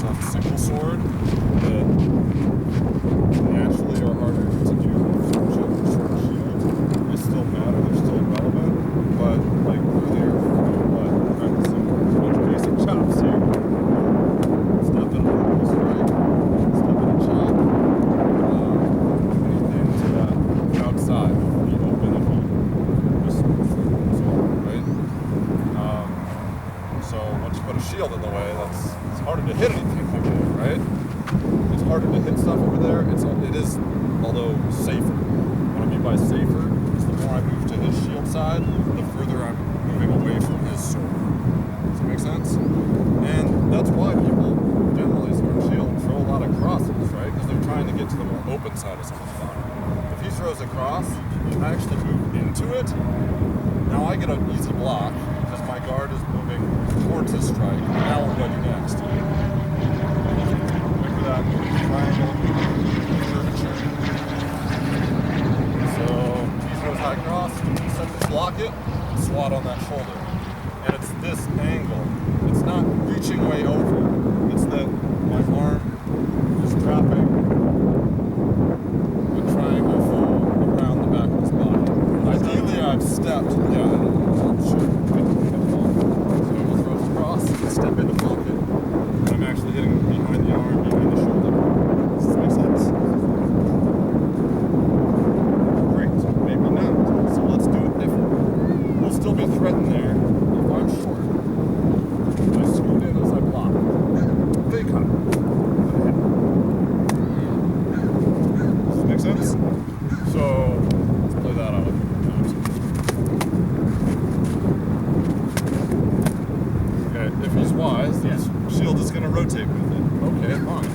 some single sword that naturally are harder to do with short shield. They still matter, they're still relevant, but like earlier, practicing a bunch of basic chops here. Step in a little strike, step in a chop, anything to that outside, be open and be just sword, right? So once you put a shield in the way, it's harder to hit anything over there, right? It's harder to hit stuff over there. It is, although safer. What I mean by safer is the more I move to his shield side, the further I'm moving away from his sword. Does that make sense? And that's why people generally sword and shield throw a lot of crosses, right? Because they're trying to get to the more open side of someone's body. If he throws a cross, I actually move into it. Now I get an easy block because my guard is moving towards his strike. Now we're ready next. Remember that triangle curvature. So he throws high cross, set to block it, swat on that shoulder. And it's this angle. It's not reaching way over. It's that my arm is trapping a triangle fold around the back of his body. Ideally I've stepped, step into pocket, and I'm actually hitting him behind the arm, behind the shoulder. Does this make sense? Great, maybe not. So let's do it different. We'll still be threatened there if I'm short. I scoot in as I block. Fake cut. Does this make sense? So let's play that out. If he's wise, his shield is going to rotate with it. Okay, fine.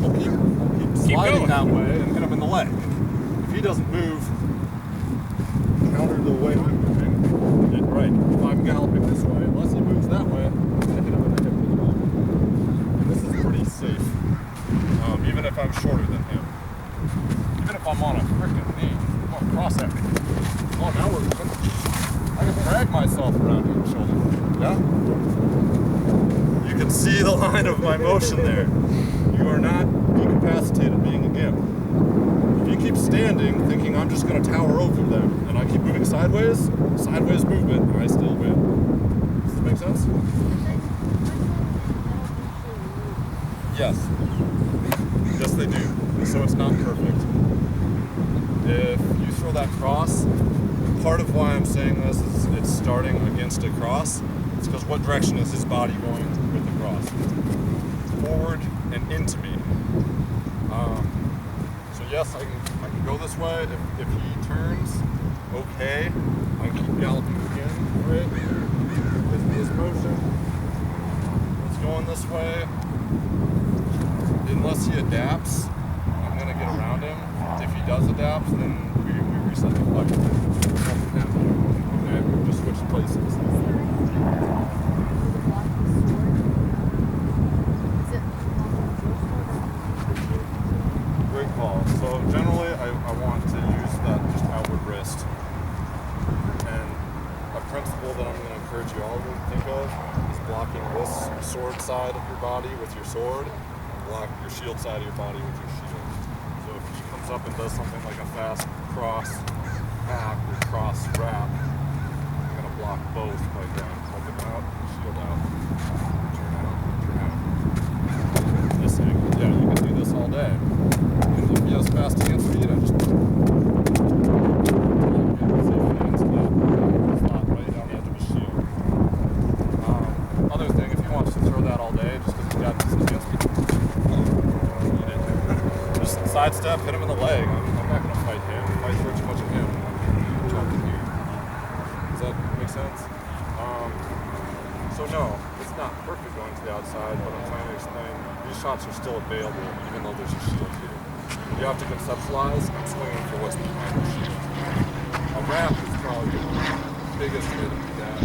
I'll keep sliding that way and hit him in the leg. If he doesn't move counter to the way I'm moving, then right. If I'm galloping this way, unless he moves that way, I'm going to hit him in the hip as well. And this is pretty safe, even if I'm shorter than him. Even if I'm on a frickin' knee, I'm on a cross at me. Oh, now we're moving. I can drag myself around your shoulder. Yeah? You can see the line of my motion there. You are not decapacitated being a gimp. If you keep standing thinking I'm just going to tower over them and I keep moving sideways movement, I still win. Does that make sense? Yes. Yes, they do. So it's not perfect. If you throw that cross, part of why I'm saying this is it's starting against a cross. It's because what direction is his body going with the cross? Forward and into me. So yes, I can go this way. If he turns, okay. I can keep galloping again. Right? This is his motion. It's going this way. Unless he adapts, I'm gonna get around him. If he does adapt, then we reset the fight. Okay, we just switched places. Great call. So generally I want to use that just outward wrist. And a principle that I'm going to encourage you all to think of is blocking this sword side of your body with your sword, and block your shield side of your body with your shield. So if he comes up and does something like a fast cross hack or cross wrap, I'm going to block both by going up and out, shield out, turn out, turn out. This thing, yeah, you can do this all day. And if he has fast hand speed, I just slot right down the edge of his shield. Other thing, if he wants to throw that all day, just because he's got decent hand speed, just sidestep, hit him in the leg. I'm not going to fight him. If I throw too much at him, I'm jumping here. Does that make sense? So no, it's not perfect going to the outside, but I'm trying to explain these shots are still available even though there's a shield here. You have to conceptualize I'm swinging for what's behind the shield. A wrap is probably the biggest way to do that.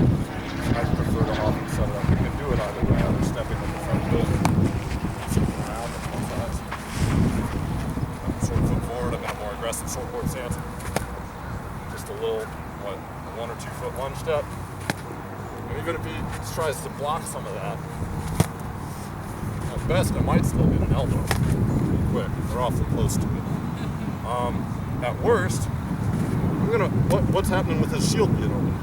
I prefer to often set it up. You can do it either way, either stepping in the front of it, swinging around on both sides. Short foot forward, I'm in a more aggressive short board stance. Just a little, a 1 or 2 foot lunge step. And even if he tries to block some of that, best, I might still get an elbow pretty quick. They're awfully close to it. At worst, I'm gonna. What's happening with his shield being open?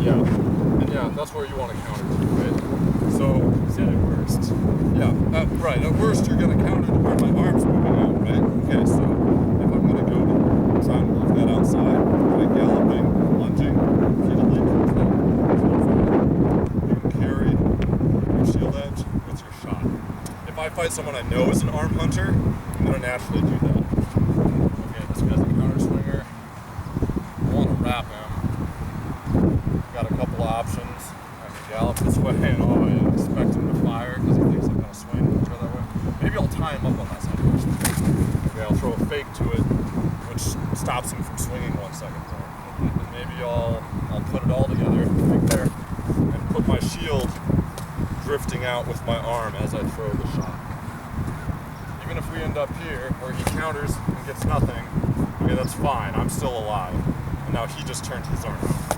Yeah, and yeah, that's where you want to counter to, right? So, at worst. Yeah, right. At worst, you're going to counter to where my arm's moving out, right? Okay, so if I'm going to go to try and move that outside, by galloping, lunging, repeatedly, you can carry your shield edge with your shot. If I fight someone I know is an arm hunter, I'm going to naturally do that. Okay, this guy's a counter swinger. I want to wrap him. Got a couple of options. I can gallop this way and I expect him to fire because he thinks I'm going to swing and go that way. Maybe I'll tie him up on that side first. Okay, I'll throw a fake to it, which stops him from swinging 1 second more. And maybe I'll put it all together right there and put my shield drifting out with my arm as I throw the shot. Even if we end up here where he counters and gets nothing, okay, that's fine. I'm still alive. And now he just turned his arm out.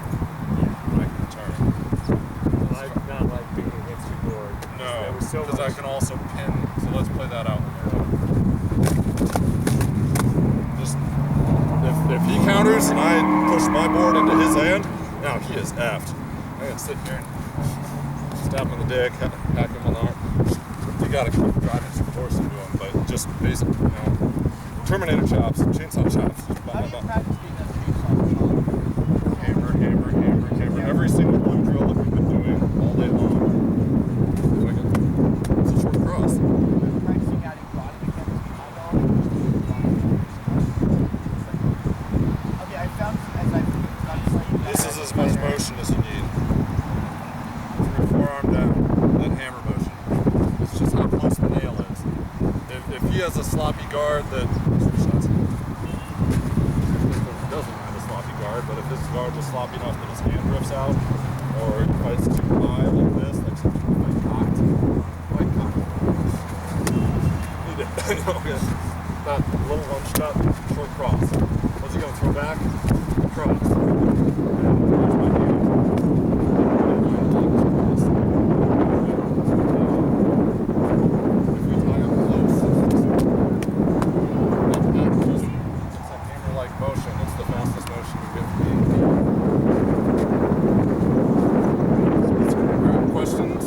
Not like being against your board. No, because I can also pin. So let's play that out. Just if he counters and I push my board into his hand, now he is effed. I gotta sit here and stab him in the dick, hack him on the arm. You gotta keep driving some force into him, but just basic, Terminator chops, chainsaw chops. How do you practice being a chainsaw chop? Hammer, hammer, hammer, hammer. Every single blue drill that we've been doing all day long. It's a short cross. Practicing adding body mechanics behind all of it. Okay, I found as I've gotten slightly better. This is as much motion as you need. Through your forearm down, then hammer motion. It's just how close the nail is. If he has a sloppy guard that doesn't have a sloppy guard, but if his guard is sloppy enough that his hand drifts out, or he fights too high like this, like something like cocked. Okay. That little lunge shot, short cross. What's he gonna throw back? Cross. If we tie up close, it's a hammer-like motion. It's the fastest motion you get from me. Questions?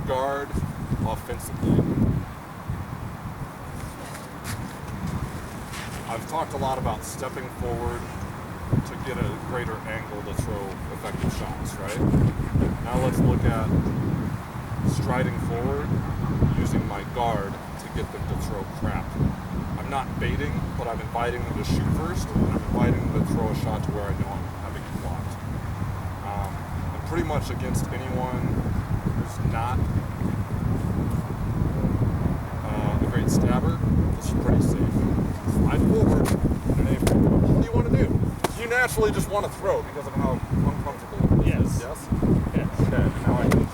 guard offensively. I've talked a lot about stepping forward to get a greater angle to throw effective shots, right? Now let's look at striding forward, using my guard to get them to throw crap. I'm not baiting, but I'm inviting them to shoot first, and I'm inviting them to throw a shot to where I know I'm having it blocked. And pretty much against anyone who's not a great stabber, this is pretty safe. Slide forward, and aim. What do you want to do? You naturally just want to throw because of how uncomfortable it is. Yes. Yes? Yes. Okay, now I can